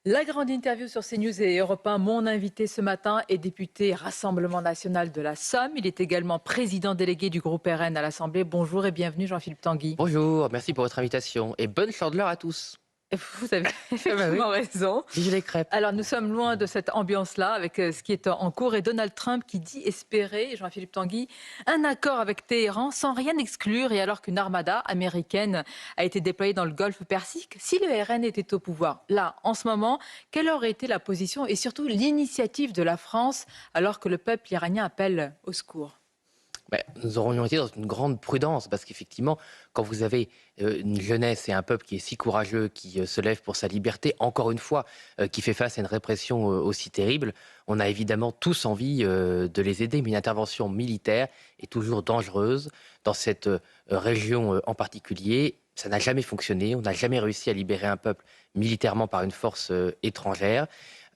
La grande interview sur CNews et Europe 1. Mon invité ce matin est député Rassemblement national de la Somme. Il est également président délégué du groupe RN à l'Assemblée. Bonjour et bienvenue Jean-Philippe Tanguy. Bonjour, merci pour votre invitation et bonne chandeleur à tous. Vous avez Ah bah oui, effectivement raison. vive les crêpes. Alors nous sommes loin de cette ambiance-là avec ce qui est en cours et Donald Trump qui dit espérer, Jean-Philippe Tanguy, un accord avec Téhéran sans rien exclure et alors qu'une armada américaine a été déployée dans le golfe Persique. Si le RN était au pouvoir, là, en ce moment, quelle aurait été la position et surtout l'initiative de la France alors que le peuple iranien appelle au secours? Nous aurions été dans une grande prudence parce qu'effectivement, quand vous avez une jeunesse et un peuple qui est si courageux, qui se lève pour sa liberté, encore une fois, qui fait face à une répression aussi terrible, on a évidemment tous envie de les aider. Mais une intervention militaire est toujours dangereuse dans cette région en particulier. Ça n'a jamais fonctionné. On n'a jamais réussi à libérer un peuple militairement par une force étrangère.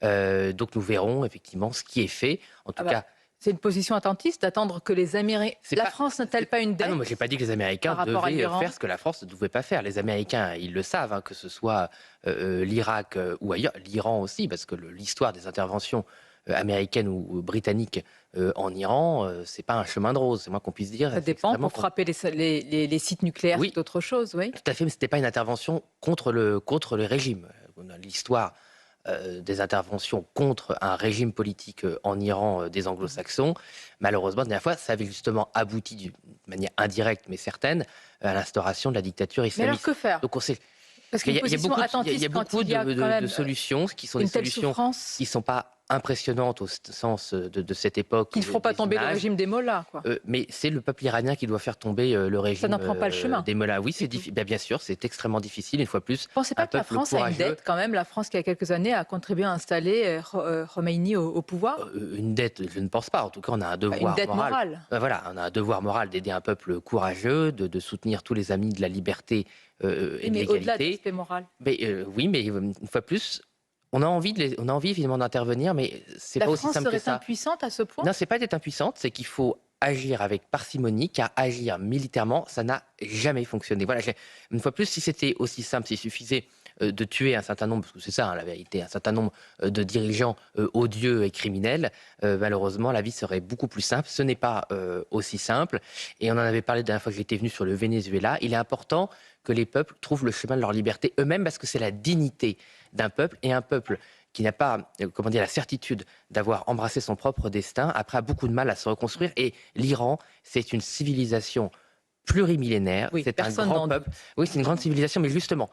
Donc nous verrons effectivement ce qui est fait. En Ah tout bah, cas, c'est une position attentiste d'attendre que les Américains... c'est La pas. France n'a-t-elle pas une Ah non, dette moi j'ai pas dit que les Américains par rapport à devaient l'Iran? faire ce que la France ne devait pas faire. Les Américains, ils le savent, hein, que ce soit l'Irak ou ailleurs, l'Iran aussi, parce que l'histoire des interventions américaines ou britanniques en Iran, c'est pas un chemin de rose, c'est moins qu'on puisse dire. Ça C'est dépend. extrêmement Pour frapper les sites nucléaires, Oui, c'est autre chose, oui. tout à fait, mais c'était pas une intervention contre le régime. On a l'histoire des interventions contre un régime politique en Iran des Mhm. anglo-saxons. Malheureusement, la dernière fois, ça avait justement abouti d'une manière indirecte mais certaine à l'instauration de la dictature Mais alors islamiste. que faire? Donc on sait, Parce il qu'une y a, il y a position beaucoup, il y attentiste a quand beaucoup il y a quand de même solutions qui sont des une telle solutions qui souffrance ne sont pas impressionnantes au sens de cette époque qui ou ne feront pas des tomber le images. régime des mollahs, quoi. Mais c'est le peuple iranien qui doit faire tomber le Ça régime n'en prend pas le chemin des mollahs. Oui, du c'est tout. bien sûr, c'est extrêmement difficile. Une fois plus, Vous ne pensez un pas que la peuple France a une courageux. dette quand même? La France qui, il y a quelques années, a contribué à installer Khomeini au pouvoir? Une dette, je ne pense pas. En tout cas, on a un Une devoir dette moral. morale. Voilà, on a un devoir moral d'aider un peuple courageux, de soutenir tous les amis de la liberté et Oui, de mais au-delà de l'égalité. l'aspect moral. Mais oui, mais une fois plus, on a envie évidemment d'intervenir, mais c'est La pas aussi France simple que serait ça. impuissante à ce point? Non, c'est pas d'être impuissante, c'est qu'il faut agir avec parcimonie, car agir militairement, ça n'a jamais fonctionné. Voilà, une fois plus, si c'était aussi simple, s'il suffisait de tuer un certain nombre, parce que c'est ça hein, la vérité, un certain nombre de dirigeants odieux et criminels, malheureusement, la vie serait beaucoup plus simple. Ce n'est pas aussi simple. Et on en avait parlé la dernière fois que j'étais venu sur le Venezuela. Il est important que les peuples trouvent le chemin de leur liberté eux-mêmes, parce que c'est la dignité d'un peuple, et un peuple qui n'a pas, comment dire, la certitude d'avoir embrassé son propre destin, après a beaucoup de mal à se reconstruire. Et l'Iran, c'est une civilisation plurimillénaire, Oui, c'est un personne grand n'en peuple. doute. Oui, c'est une grande civilisation, mais justement,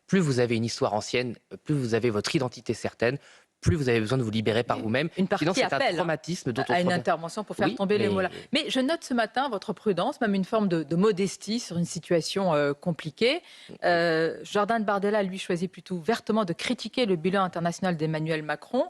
plus vous avez une histoire ancienne, plus vous avez votre identité certaine, plus vous avez besoin de vous libérer par vous-même. Une Sinon, partie c'est un appelle, hein, traumatisme dont on à se une revient. intervention pour faire Oui, tomber les mollahs. mais Mais je note ce matin votre prudence, même une forme de modestie sur une situation compliquée. oui. Jordan Bardella, lui, choisit plutôt vertement de critiquer le bilan international d'Emmanuel Macron.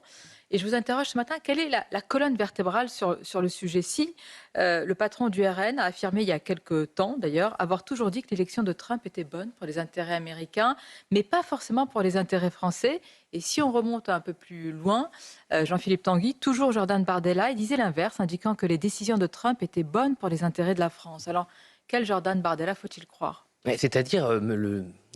Et je vous interroge ce matin, quelle est la colonne vertébrale sur le sujet? Si le patron du RN a affirmé il y a quelques temps, d'ailleurs, avoir toujours dit que l'élection de Trump était bonne pour les intérêts américains, mais pas forcément pour les intérêts français. Et si on remonte un peu plus loin, Jean-Philippe Tanguy, toujours Jordan Bardella, il disait l'inverse, indiquant que les décisions de Trump étaient bonnes pour les intérêts de la France. Alors, quel Jordan Bardella faut-il croire? Ouais, c'est-à-dire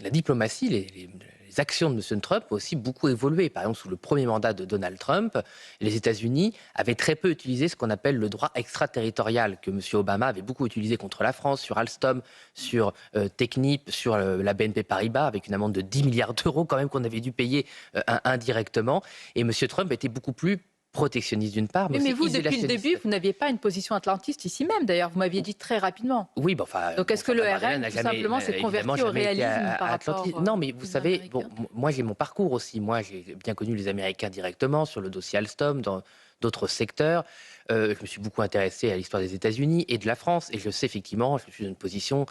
la diplomatie, les actions de M. Trump ont aussi beaucoup évolué. Par exemple, sous le premier mandat de Donald Trump, les États-Unis avaient très peu utilisé ce qu'on appelle le droit extraterritorial, que M. Obama avait beaucoup utilisé contre la France, sur Alstom, sur Technip, sur la BNP Paribas, avec une amende de 10 milliards d'euros quand même qu'on avait dû payer indirectement. Et M. Trump était beaucoup plus protectionniste d'une part, mais Oui, mais aussi vous, depuis le début, isolationniste. vous n'aviez pas une position atlantiste ici même, d'ailleurs, vous m'aviez dit très rapidement. Oui, bah, enfin, Donc bon, est-ce que le Jordan Bardella RN, n'a tout jamais, simplement, n'a s'est évidemment converti au jamais été réalisme par à Atlantis. rapport Non, mais au vous président savez, bon, américain? moi j'ai mon parcours aussi. Moi, j'ai bien connu les Américains directement sur le dossier Alstom, dans d'autres secteurs. Je me suis beaucoup intéressé à l'histoire des États-Unis et de la France, et je sais effectivement, je suis dans une position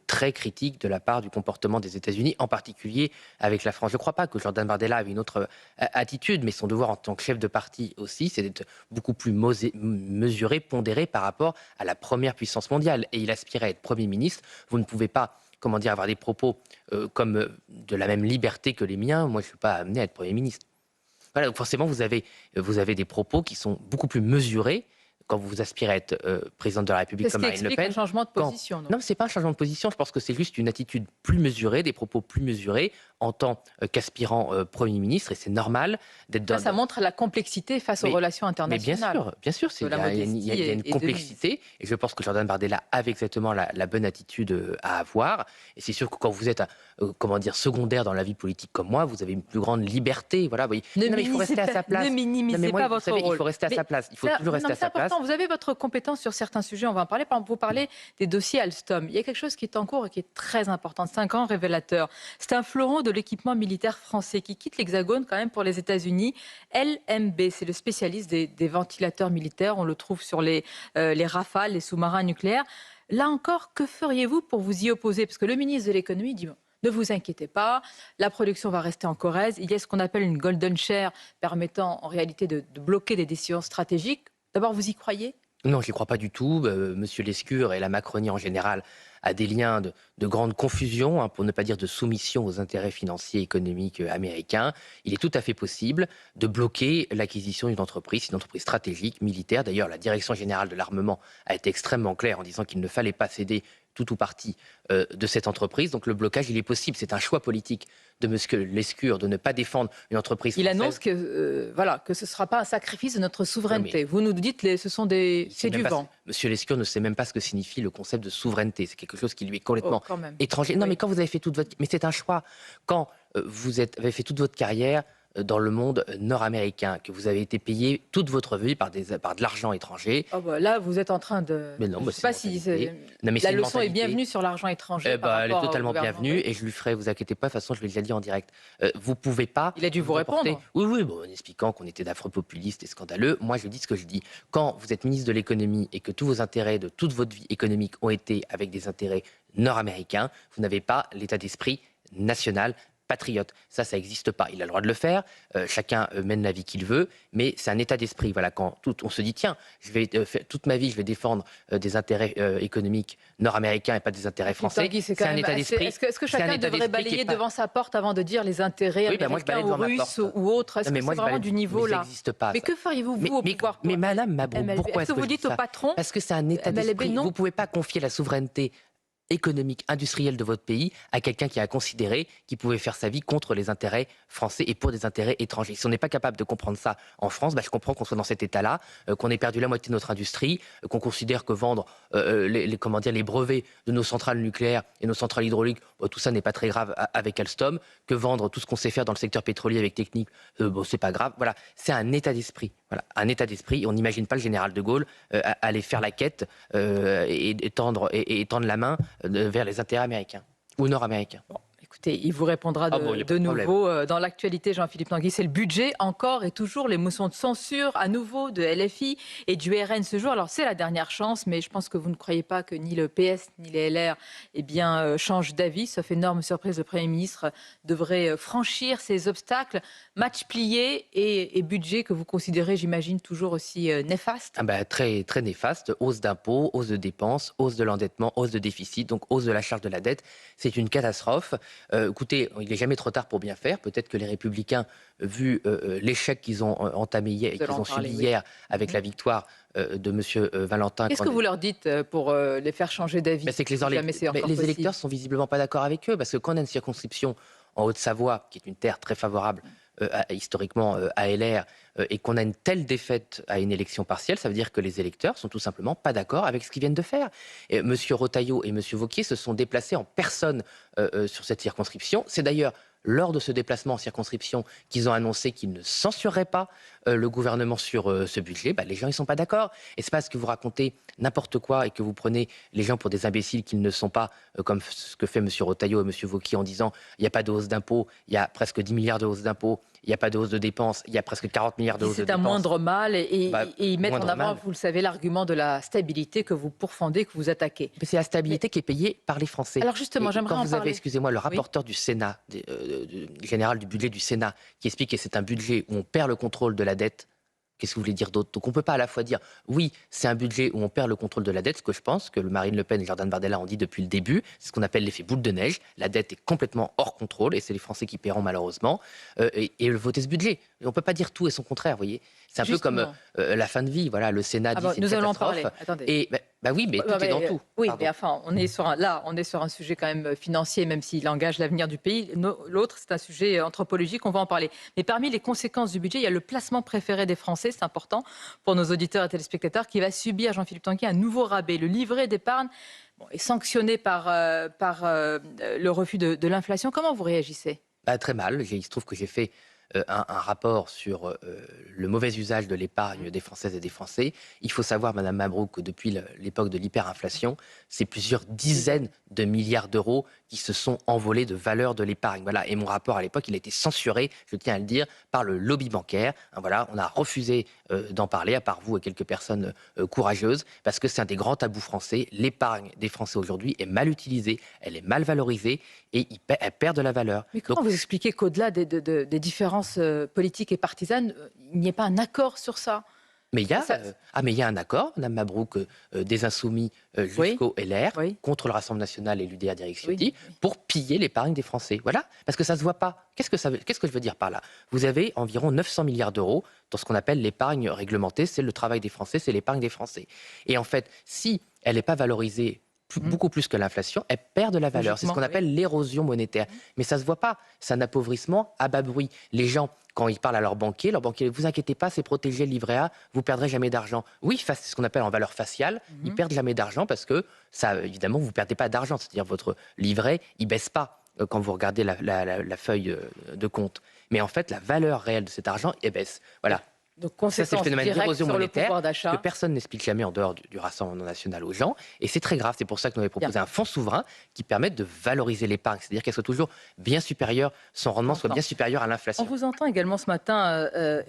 très critique de la part du comportement des États-Unis, en particulier avec la France. Je ne crois pas que Jordan Bardella avait une autre attitude, mais son devoir en tant que chef de parti aussi, c'est d'être beaucoup plus mesuré, pondéré par rapport à la première puissance mondiale. Et il aspirait à être Premier ministre. Vous ne pouvez pas, comment dire, avoir des propos comme de la même liberté que les miens. Moi, je ne suis pas amené à être Premier ministre. Voilà, donc forcément, vous avez des propos qui sont beaucoup plus mesurés quand vous aspirez à être présidente de la République C'est ce comme qui Marine Le explique un Pen. changement de Quand... position. Donc. Non, ce n'est pas un changement de position. Je pense que c'est juste une attitude plus mesurée, des propos plus mesurés en tant qu'aspirant Premier ministre. Et c'est normal d'être Là, ça montre la complexité face aux Mais, relations mais internationales. bien sûr, De la modestie il y a une est de mise. complexité. Et je pense que Jordan Bardella avait exactement la bonne attitude à avoir. Et c'est sûr que quand vous êtes, comment dire, secondaire dans la vie politique comme moi, vous avez une plus grande liberté. Voilà, vous voyez. Ne Non, mais il faut rester à sa place. Ne minimisez Non, mais moi, pas vous votre savez, rôle. il faut rester à sa place. Il faut toujours rester à C'est sa place. important. Vous avez votre compétence sur certains sujets. On va en parler. Par exemple, vous parlez des dossiers Alstom. Il y a quelque chose qui est en cours et qui est très important. C'est un grand révélateur. C'est un fleuron de l'équipement militaire français qui quitte l'Hexagone quand même pour les États-Unis. LMB, c'est le spécialiste des ventilateurs militaires. On le trouve sur les Rafales, les sous-marins nucléaires. Là encore, que feriez-vous pour vous y opposer? Parce que le ministre de l'économie dit... Ne vous inquiétez pas, la production va rester en Corrèze. Il y a ce qu'on appelle une golden share permettant en réalité de bloquer des décisions stratégiques. D'abord, vous y croyez? Non, je n'y crois pas du tout. Monsieur Lescure et la Macronie en général a des liens de grande confusion, pour ne pas dire de soumission aux intérêts financiers et économiques américains. Il est tout à fait possible de bloquer l'acquisition d'une entreprise stratégique, militaire. D'ailleurs, la Direction générale de l'armement a été extrêmement claire en disant qu'il ne fallait pas céder tout ou partie de cette entreprise. Donc le blocage, il est possible. C'est un choix politique de M. Lescure de ne pas défendre une entreprise française. Il annonce que, que ce ne sera pas un sacrifice de notre souveraineté. Vous nous dites que c'est du vent. M. Lescure ne sait même pas ce que signifie le concept de souveraineté. C'est quelque chose qui lui est complètement étranger. Non, oui. mais quand vous avez fait toute votre... Mais c'est un choix. Quand vous avez fait toute votre carrière dans le monde nord-américain, que vous avez été payé toute votre vie par de l'argent étranger. Oh bah là, vous êtes en train de... Mais non, je ne sais pas si la leçon est bienvenue sur l'argent étranger. Elle est totalement bienvenue et je lui ferai, vous inquiétez pas, de toute façon, je l'ai déjà dit en direct. Vous pouvez pas... Il a dû vous répondre. Oui, en expliquant qu'on était d'affreux populistes et scandaleux. Moi, je dis ce que je dis. Quand vous êtes ministre de l'économie et que tous vos intérêts de toute votre vie économique ont été avec des intérêts nord-américains, vous n'avez pas l'état d'esprit national patriote. Ça n'existe pas. Il a le droit de le faire. Chacun mène la vie qu'il veut, mais c'est un état d'esprit. Voilà, quand on se dit tiens, je vais toute ma vie, je vais défendre des intérêts économiques nord-américains et pas des intérêts français. C'est un état d'esprit. Est-ce que chacun devrait balayer devant sa porte avant de dire les intérêts américains ou russes ou autres? Est-ce que c'est vraiment du niveau là? Mais que feriez-vous vous au pouvoir? Mais Madame Mabrouk, pourquoi est-ce que vous dites au patron? Parce que c'est un état d'esprit. Vous ne pouvez pas confier la souveraineté économique, industrielle de votre pays à quelqu'un qui a considéré qu'il pouvait faire sa vie contre les intérêts français et pour des intérêts étrangers. Si on n'est pas capable de comprendre ça en France, je comprends qu'on soit dans cet état-là, qu'on ait perdu la moitié de notre industrie, qu'on considère que vendre les brevets de nos centrales nucléaires et nos centrales hydrauliques, tout ça n'est pas très grave avec Alstom, que vendre tout ce qu'on sait faire dans le secteur pétrolier avec Technip, c'est pas grave. Voilà, c'est un état d'esprit. Voilà, un état d'esprit. On n'imagine pas le général de Gaulle aller faire la quête et tendre la main vers les intérêts américains ou nord-américains. Bon, écoutez, il vous répondra de nouveau dans l'actualité, Jean-Philippe Tanguy. C'est le budget, encore et toujours, les motions de censure, à nouveau, de LFI et du RN ce jour. Alors, c'est la dernière chance, mais je pense que vous ne croyez pas que ni le PS ni les LR changent d'avis. Sauf énorme surprise, le Premier ministre devrait franchir ces obstacles. Match plié et budget que vous considérez, j'imagine, toujours aussi néfaste. Très, très néfaste. Hausse d'impôts, hausse de dépenses, hausse de l'endettement, hausse de déficit, donc hausse de la charge de la dette. C'est une catastrophe. Écoutez, il n'est jamais trop tard pour bien faire. Peut-être que les Républicains, vu l'échec qu'ils ont entamé hier, qu'ils ont subi hier avec la victoire de M. Valentin... Qu'est-ce que vous leur dites pour les faire changer d'avis? C'est que les électeurs sont visiblement pas d'accord avec eux, parce que quand on a une circonscription en Haute-Savoie, qui est une terre très favorable historiquement à LR, et qu'on a une telle défaite à une élection partielle, ça veut dire que les électeurs sont tout simplement pas d'accord avec ce qu'ils viennent de faire. Et M. Retailleau et M. Wauquiez se sont déplacés en personne sur cette circonscription. C'est d'ailleurs lors de ce déplacement en circonscription qu'ils ont annoncé qu'ils ne censureraient pas le gouvernement sur ce budget. Les gens, ils ne sont pas d'accord. Et c'est parce que vous racontez n'importe quoi et que vous prenez les gens pour des imbéciles qu'ils ne sont pas, comme ce que fait M. Retailleau et M. Wauquiez en disant il n'y a pas de hausse d'impôts, il y a presque 10 milliards de hausse d'impôts, il n'y a pas de hausse de dépenses, il y a presque 40 milliards de hausse de dépenses. C'est un moindre mal et ils mettent en avant, vous le savez, l'argument de la stabilité que vous pourfendez, que vous attaquez. Mais c'est la stabilité qui est payée par les Français. Alors justement, j'aimerais en parler. Excusez-moi, le rapporteur du Sénat, général du budget du Sénat, qui explique que c'est un budget où on perd le contrôle de la dette. Qu'est-ce que vous voulez dire d'autre? Donc on ne peut pas à la fois dire oui, c'est un budget où on perd le contrôle de la dette, ce que je pense que Marine Le Pen et Jordan Bardella ont dit depuis le début, c'est ce qu'on appelle l'effet boule de neige. La dette est complètement hors contrôle et c'est les Français qui paieront malheureusement et voter ce budget. On ne peut pas dire tout et son contraire, vous voyez. C'est un peu comme Justement. la fin de vie. Voilà, le Sénat Ah dit bon, c'est une nous allons en catastrophe. parler. Attendez. Et bah oui, mais Ouais, tout est dans tout. oui, Pardon. mais enfin, on est sur un sujet quand même financier, même s'il engage l'avenir du pays. L'autre, c'est un sujet anthropologique, on va en parler. Mais parmi les conséquences du budget, il y a le placement préféré des Français, c'est important pour nos auditeurs et téléspectateurs, qui va subir, Jean-Philippe Tanguy, un nouveau rabais. Le livret d'épargne est sanctionné par le refus de l'inflation. Comment vous réagissez? Bah, très mal. Il se trouve que j'ai fait un rapport sur le mauvais usage de l'épargne des Françaises et des Français. Il faut savoir, Madame Mabrouk, que depuis l'époque de l'hyperinflation, c'est plusieurs dizaines de milliards d'euros qui se sont envolés de valeur de l'épargne. Voilà. Et mon rapport à l'époque, il a été censuré, je tiens à le dire, par le lobby bancaire. Hein, voilà. On a refusé d'en parler, à part vous et quelques personnes courageuses, parce que c'est un des grands tabous français. L'épargne des Français aujourd'hui est mal utilisée, elle est mal valorisée et elle perd de la valeur. Mais Donc, comment vous expliquez qu'au-delà des différences politiques et partisanes, il n'y ait pas un accord sur ça? mais il y a, Ça- mais il y a un accord, Mme Mabrouk, des Insoumis Oui, jusqu'au LR, oui, contre le Rassemblement national et l'UDR d'Éric oui, Ciotti, oui. pour piller l'épargne des Français. Voilà, parce que ça ne se voit pas. Qu'est-ce que je veux dire par là? Vous avez environ 900 milliards d'euros dans ce qu'on appelle l'épargne réglementée, c'est le travail des Français, c'est l'épargne des Français. Et en fait, si elle n'est pas valorisée Mhm. beaucoup plus que l'inflation, elle perd de la valeur. C'est ce Logiquement, qu'on oui. appelle l'érosion monétaire. Mais ça ne se voit pas. C'est un appauvrissement à bas bruit. Les gens, quand ils parlent à leur banquier, vous inquiétez pas, c'est protégé le livret A, vous perdrez jamais d'argent. Oui, c'est ce qu'on appelle en valeur faciale, ils Mhm. perdent jamais d'argent parce que ça, évidemment, vous perdez pas d'argent. C'est-à-dire votre livret, il baisse pas quand vous regardez la feuille de compte. Mais en fait, la valeur réelle de cet argent, elle baisse. Voilà. Donc, Ça, c'est le conséquence phénomène directe d'érosion sur le monétaire pouvoir que d'achat. personne n'explique jamais en dehors du Rassemblement national aux gens. Et c'est très grave. C'est pour ça que nous avons Bien, proposé un fonds souverain qui permette de valoriser l'épargne. C'est-à-dire qu'elle soit toujours bien supérieure, son rendement soit j'entends. bien supérieur à On l'inflation. vous entend également ce matin,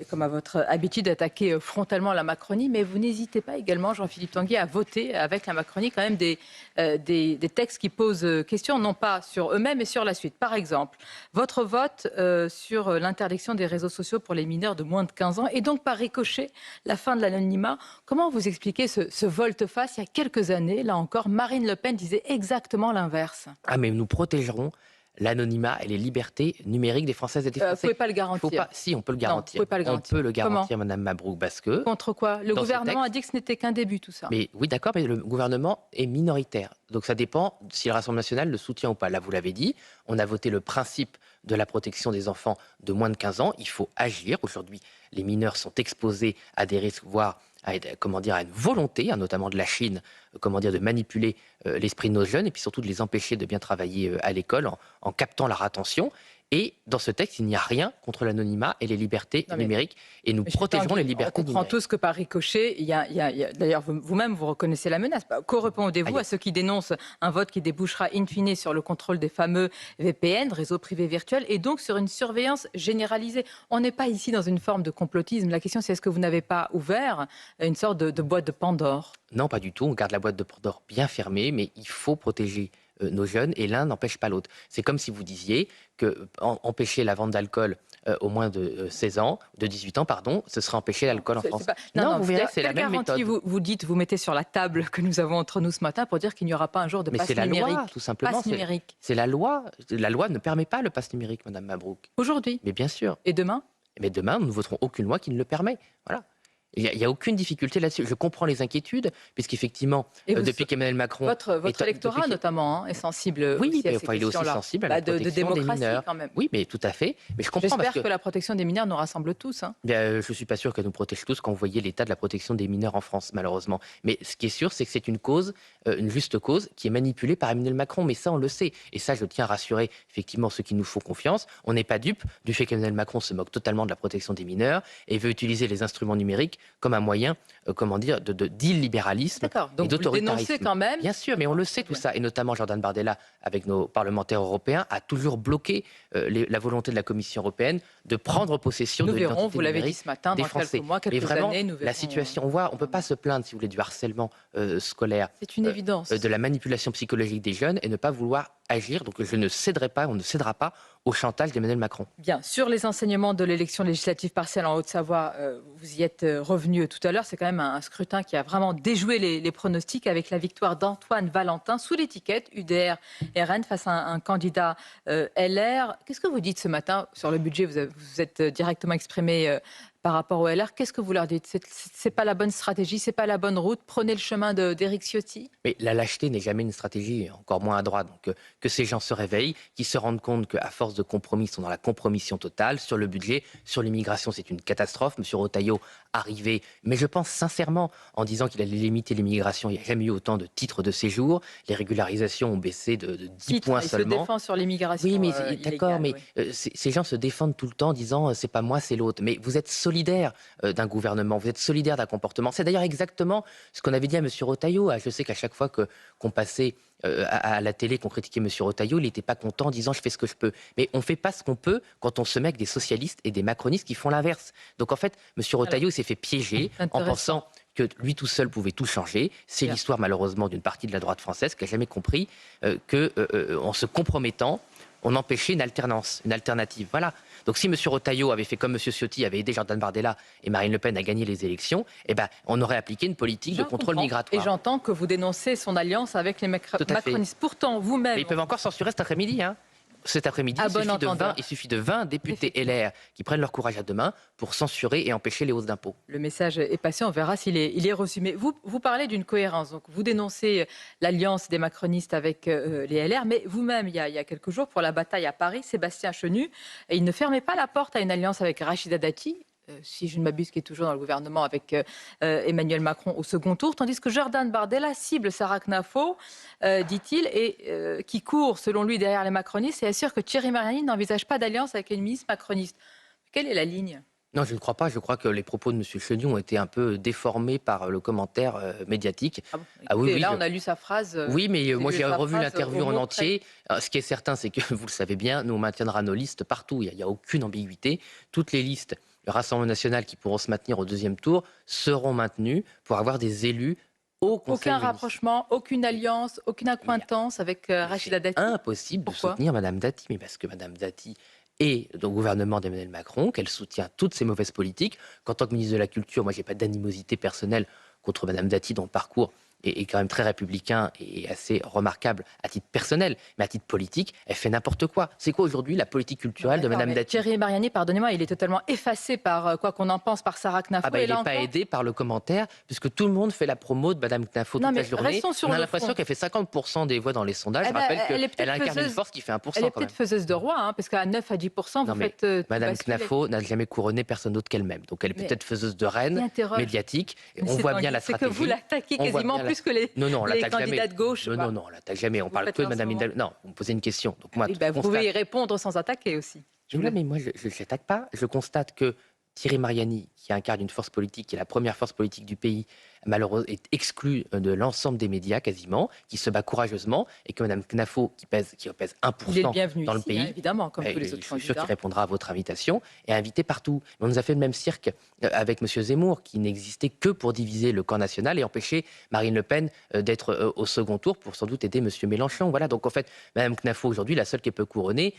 comme à votre habitude, attaquer frontalement la Macronie, mais vous n'hésitez pas également, Jean-Philippe Tanguy, à voter avec la Macronie quand même des textes qui posent question, non pas sur eux-mêmes, mais sur la suite. Par exemple, votre vote sur l'interdiction des réseaux sociaux pour les mineurs de moins de 15 ans et donc par ricochet la fin de l'anonymat. Comment vous expliquez ce volte-face? Il y a quelques années, là encore, Marine Le Pen disait exactement l'inverse. Ah, mais nous protégerons l'anonymat et les libertés numériques des Françaises et des Vous ne Français. pouvez pas le Il faut garantir. pas, si, on peut le Non, vous ne garantir. pouvez pas le On garantir. peut le Comment? garantir, Madame Mabrouk, parce que Contre quoi? Le dans ce gouvernement a texte, dit que ce n'était qu'un début, tout ça. mais oui, d'accord, mais le gouvernement est minoritaire. Donc ça dépend si le Rassemblement national le soutient ou pas. Là, vous l'avez dit, on a voté le principe de la protection des enfants de moins de 15 ans. Il faut agir. Aujourd'hui, les mineurs sont exposés à des risques, voire à une volonté, hein, notamment de la Chine, de manipuler l'esprit de nos jeunes et puis surtout de les empêcher de bien travailler à l'école en captant leur attention. Et dans ce texte, il n'y a rien contre l'anonymat et les libertés Non, mais numériques. Et nous Monsieur protégerons Tanguy, les on libertés comprend numériques. tous que par ricochet, d'ailleurs vous-même vous reconnaissez la menace. Que répondez-vous Aïe. à ceux qui dénoncent un vote qui débouchera in fine sur le contrôle des fameux VPN, réseaux privés virtuels, et donc sur une surveillance généralisée? On n'est pas ici dans une forme de complotisme. La question c'est est-ce que vous n'avez pas ouvert une sorte de boîte de Pandore? Non, pas du tout. On garde la boîte de Pandore bien fermée, mais il faut protéger nos jeunes et l'un n'empêche pas l'autre. C'est comme si vous disiez que empêcher la vente d'alcool au moins de 16 ans, de 18 ans, pardon, ce serait empêcher l'alcool en France. Non, vous verrez que c'est la même méthode. Vous mettez sur la table que nous avons entre nous ce matin pour dire qu'il n'y aura pas un jour de Mais passe c'est la numérique. loi, tout simplement. Passe numérique. C'est la loi. La loi ne permet pas le passe numérique, Madame Mabrouk. Aujourd'hui Mais bien sûr. et demain? Mais demain, nous ne voterons aucune loi qui ne le permet. Voilà. Il n'y a aucune difficulté là-dessus. Je comprends les inquiétudes, puisqu'effectivement, Et depuis qu'Emmanuel Macron... Votre électorat, notamment, est sensible Oui, aussi à ces il est aussi questions-là. sensible à la De protection des démocratie, mineurs. quand même. Oui, mais tout à fait. Mais je comprends parce J'espère que que la protection des mineurs nous rassemble tous. Hein. bien, je ne suis pas sûr qu'elle nous protège tous quand vous voyez l'état de la protection des mineurs en France, malheureusement. Mais ce qui est sûr, c'est que c'est une cause, une juste cause, qui est manipulée par Emmanuel Macron. Mais ça, on le sait. Et ça, je tiens à rassurer effectivement ceux qui nous font confiance. On n'est pas dupe du fait qu'Emmanuel Macron se moque totalement de la protection des mineurs et veut utiliser les instruments numériques comme un moyen, d'illibéralisme D'accord. et Donc vous le d'autoritarisme. dénoncez quand même. Bien sûr, mais on le sait tout ça. Et notamment Jordan Bardella, avec nos parlementaires européens, a toujours bloqué la volonté de la Commission européenne de prendre possession Nous de verrons, l'identité vous l'avez dit numérique ce matin, des dans Français. quelques mois, Mais quelques vraiment, années, nous verrons. la situation, on ne peut pas se plaindre, si vous voulez, du harcèlement scolaire, C'est une évidence. de la manipulation psychologique des jeunes et ne pas vouloir agir. Donc je ne céderai pas, on ne cédera pas au chantage d'Emmanuel Macron. Bien, sur les enseignements de l'élection législative partielle en Haute-Savoie, vous y êtes revenu tout à l'heure. C'est quand même un scrutin qui a vraiment déjoué les pronostics avec la victoire d'Antoine Valentin sous l'étiquette UDR-RN face à un candidat LR. Qu'est-ce que vous dites ce matin sur le budget? Vous êtes directement exprimé par rapport au LR. Qu'est-ce que vous leur dites? C'est pas la bonne stratégie, c'est pas la bonne route. Prenez le chemin d'Éric Ciotti. Mais la lâcheté n'est jamais une stratégie, encore moins à droite. Donc que ces gens se réveillent, qu'ils se rendent compte qu'à force de compromis, ils sont dans la compromission totale sur le budget, sur l'immigration, c'est une catastrophe. Monsieur Retailleau arrivé, mais je pense sincèrement, en disant qu'il allait limiter l'immigration, il n'y a jamais eu autant de titres de séjour. Les régularisations ont baissé de 10 points Il seulement. se défend sur l'immigration. Oui, mais d'accord, illégale, mais oui. ces gens se défendent tout le temps en disant c'est pas moi, c'est l'autre. Mais vous êtes solidaire d'un gouvernement, vous êtes solidaire d'un comportement. C'est d'ailleurs exactement ce qu'on avait dit à M. Retailleau. Je sais qu'à chaque fois qu'on passait à la télé, qu'on critiquait M. Retailleau, il n'était pas content en disant je fais ce que je peux. Mais on ne fait pas ce qu'on peut quand on se met avec des socialistes et des macronistes qui font l'inverse. Donc en fait, M. Retailleau s'est fait piéger en pensant que lui tout seul pouvait tout changer. C'est l'histoire malheureusement d'une partie de la droite française qui n'a jamais compris qu'en se compromettant, on empêchait une alternance, une alternative. Voilà. Donc si M. Retailleau avait fait comme M. Ciotti, avait aidé Jordan Bardella et Marine Le Pen à gagner les élections, eh ben, on aurait appliqué une politique de contrôle migratoire. Et j'entends que vous dénoncez son alliance avec les macronistes. Pourtant, vous-même... Ils peuvent encore censurer cet après-midi, hein. Cet après-midi, il suffit de 20 députés LR qui prennent leur courage à deux mains pour censurer et empêcher les hausses d'impôts. Le message est passé, on verra s'il est reçu. Mais vous parlez d'une cohérence. Donc vous dénoncez l'alliance des macronistes avec les LR, mais vous-même, il y a quelques jours, pour la bataille à Paris, Sébastien Chenu, il ne fermait pas la porte à une alliance avec Rachida Dati, si je ne m'abuse, qui est toujours dans le gouvernement avec Emmanuel Macron au second tour, tandis que Jordan Bardella cible Sarah Knafo, dit-il, et qui court, selon lui, derrière les macronistes et assure que Thierry Mariani n'envisage pas d'alliance avec une ministre macroniste. Quelle est la ligne ? Non, je ne crois pas. Je crois que les propos de M. Chenu ont été un peu déformés par le commentaire médiatique. Ah bon, écoutez, là, on a lu sa phrase. Oui, mais moi, j'ai revu l'interview en entier. Ce qui est certain, c'est que, vous le savez bien, nous, on maintiendra nos listes partout. Il n'y a aucune ambiguïté. Toutes les listes, le Rassemblement national qui pourront se maintenir au deuxième tour, seront maintenues pour avoir des élus au Conseil municipal. Aucun rapprochement, aucune alliance, aucune accointance avec Rachida Dati. C'est impossible de soutenir Mme Dati, mais parce que Mme Dati et au gouvernement d'Emmanuel Macron, qu'elle soutient toutes ces mauvaises politiques, qu'en tant que ministre de la Culture, moi, je n'ai pas d'animosité personnelle contre Mme Dati, dont le parcours est quand même très républicain et assez remarquable à titre personnel, mais à titre politique, elle fait n'importe quoi. C'est quoi aujourd'hui la politique culturelle de Mme Dati ? Thierry Mariani, pardonnez-moi, il est totalement effacé par quoi qu'on en pense, par Sarah Knafo. Il n'est pas aidé par le commentaire, puisque tout le monde fait la promo de Mme Knafo toute la journée. On a l'impression qu'elle fait 50% des voix dans les sondages. Je rappelle qu'elle incarne une force qui fait 1%. Elle est peut-être faiseuse de roi, hein, parce qu'à 9 à 10%, vous faites Mme Knafo n'a jamais couronné personne d'autre qu'elle-même. Donc elle est peut-être faiseuse de reine médiatique. On voit bien la stratégie. C'est que vous l'attaquez quasiment plus que les candidats de gauche. Non, on l'attaque jamais. On parle que de Mme Hidalgo. Non, vous me posez une question. Donc moi, vous pouvez y répondre sans attaquer aussi. Mais moi, je ne l'attaque pas. Je constate que Thierry Mariani, qui incarne une force politique, qui est la première force politique du pays, malheureusement, est exclu de l'ensemble des médias quasiment, qui se bat courageusement, et que Mme Knafo, qui pèse 1% dans le pays, évidemment, comme tous les autres je suis candidats. sûr qu'il répondra à votre invitation, est invité partout. Mais on nous a fait le même cirque avec M. Zemmour, qui n'existait que pour diviser le camp national et empêcher Marine Le Pen d'être au second tour pour sans doute aider M. Mélenchon. Voilà, donc en fait, Mme Knafo, aujourd'hui, la seule qui peut couronner,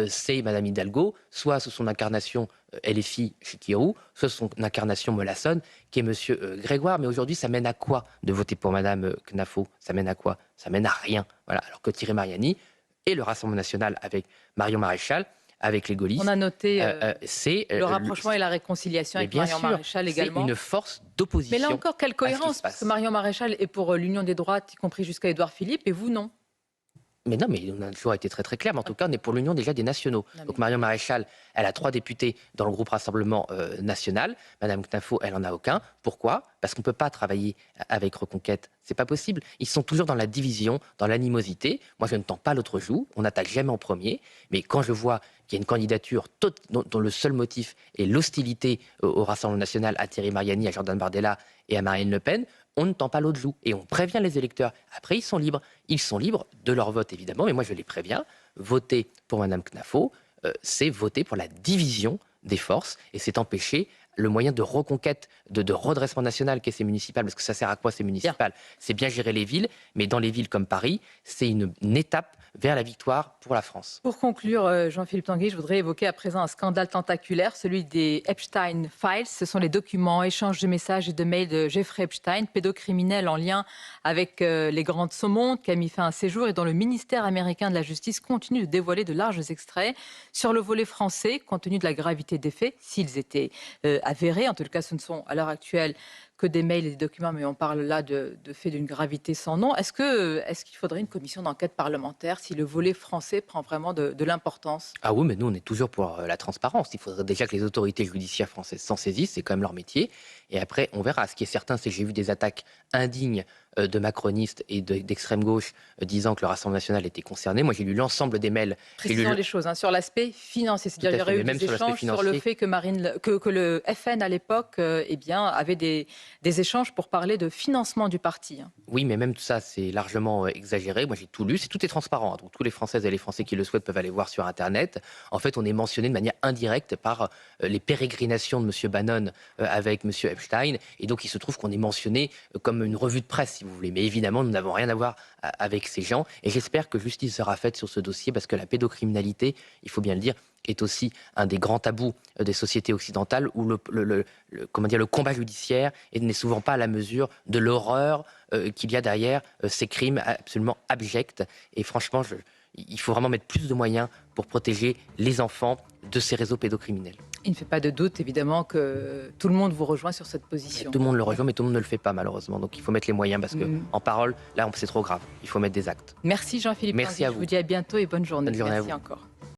c'est Mme Hidalgo, soit sous son incarnation LFI Chikirou, soit son incarnation Molassonne, qui est M. Grégoire. Mais aujourd'hui, ça mène à quoi de voter pour Mme Knafo ? Ça mène à quoi ? Ça mène à rien. Voilà. Alors que Thierry Mariani et le Rassemblement national avec Marion Maréchal, avec les gaullistes, on a noté le rapprochement et la réconciliation avec Marion Maréchal également. C'est une force d'opposition. Mais là encore, quelle cohérence, parce que Marion Maréchal est pour l'union des droites, y compris jusqu'à Édouard Philippe, et vous non. Mais non, mais on a toujours été très très clair. Mais en tout cas, on est pour l'union déjà des nationaux. Donc Marion Maréchal, elle a 3 députés dans le groupe Rassemblement national. Madame Knafo, elle en a aucun. Pourquoi ? Parce qu'on ne peut pas travailler avec Reconquête. C'est pas possible. Ils sont toujours dans la division, dans l'animosité. Moi, je ne tends pas l'autre joue. On n'attaque jamais en premier. Mais quand je vois qu'il y a une candidature dont le seul motif est l'hostilité au Rassemblement national, à Thierry Mariani, à Jordan Bardella et à Marine Le Pen, on ne tend pas l'autre joue et on prévient les électeurs. Après, ils sont libres. Ils sont libres de leur vote, évidemment, mais moi, je les préviens. Voter pour Mme Knafo, c'est voter pour la division des forces et c'est empêcher le moyen de reconquête, de redressement national qu'est ces municipales, parce que ça sert à quoi ces municipales ? C'est bien gérer les villes, mais dans les villes comme Paris, c'est une étape vers la victoire pour la France. Pour conclure, Jean-Philippe Tanguy, je voudrais évoquer à présent un scandale tentaculaire, celui des Epstein Files. Ce sont les documents, échanges de messages et de mails de Jeffrey Epstein, pédocriminel en lien avec les grands de ce monde, qui a mis fin à ses jours et dont le ministère américain de la Justice continue de dévoiler de larges extraits. Sur le volet français, compte tenu de la gravité des faits, s'ils étaient avérés, en tout cas ce ne sont à l'heure actuelle que des mails et des documents, mais on parle là de faits d'une gravité sans nom. Est-ce qu'il faudrait une commission d'enquête parlementaire si le volet français prend vraiment de l'importance? Ah oui, mais nous, on est toujours pour la transparence. Il faudrait déjà que les autorités judiciaires françaises s'en saisissent, c'est quand même leur métier. Et après, on verra. Ce qui est certain, c'est que j'ai vu des attaques indignes de macronistes et d'extrême gauche disant que le Rassemblement national était concerné. Moi, j'ai lu l'ensemble des mails. Précisons les choses, hein, sur l'aspect financier. C'est-à-dire qu'il y aurait eu même des sur l'aspect échanges sur le financier. fait que le FN, à l'époque, avait des échanges pour parler de financement du parti. Hein. Oui, mais même tout ça, c'est largement exagéré. Moi, j'ai tout lu. Tout est transparent, hein. Donc, tous les Françaises et les Français qui le souhaitent peuvent aller voir sur Internet. En fait, on est mentionné de manière indirecte par les pérégrinations de M. Bannon avec M. Epstein. Et donc, il se trouve qu'on est mentionné comme une revue de presse, si vous voulez. Mais évidemment, nous n'avons rien à voir avec ces gens. Et j'espère que justice sera faite sur ce dossier parce que la pédocriminalité, il faut bien le dire, est aussi un des grands tabous des sociétés occidentales où le combat judiciaire n'est souvent pas à la mesure de l'horreur qu'il y a derrière ces crimes absolument abjects. Et franchement, il faut vraiment mettre plus de moyens pour protéger les enfants de ces réseaux pédocriminels. Il ne fait pas de doute, évidemment, que tout le monde vous rejoint sur cette position. Tout le monde le rejoint, mais tout le monde ne le fait pas, malheureusement. Donc il faut mettre les moyens parce qu'en parole, là, c'est trop grave. Il faut mettre des actes. Merci Jean-Philippe Merci Tanguy. à Je vous. vous dis à bientôt et bonne journée. Bonne journée à Merci vous. encore.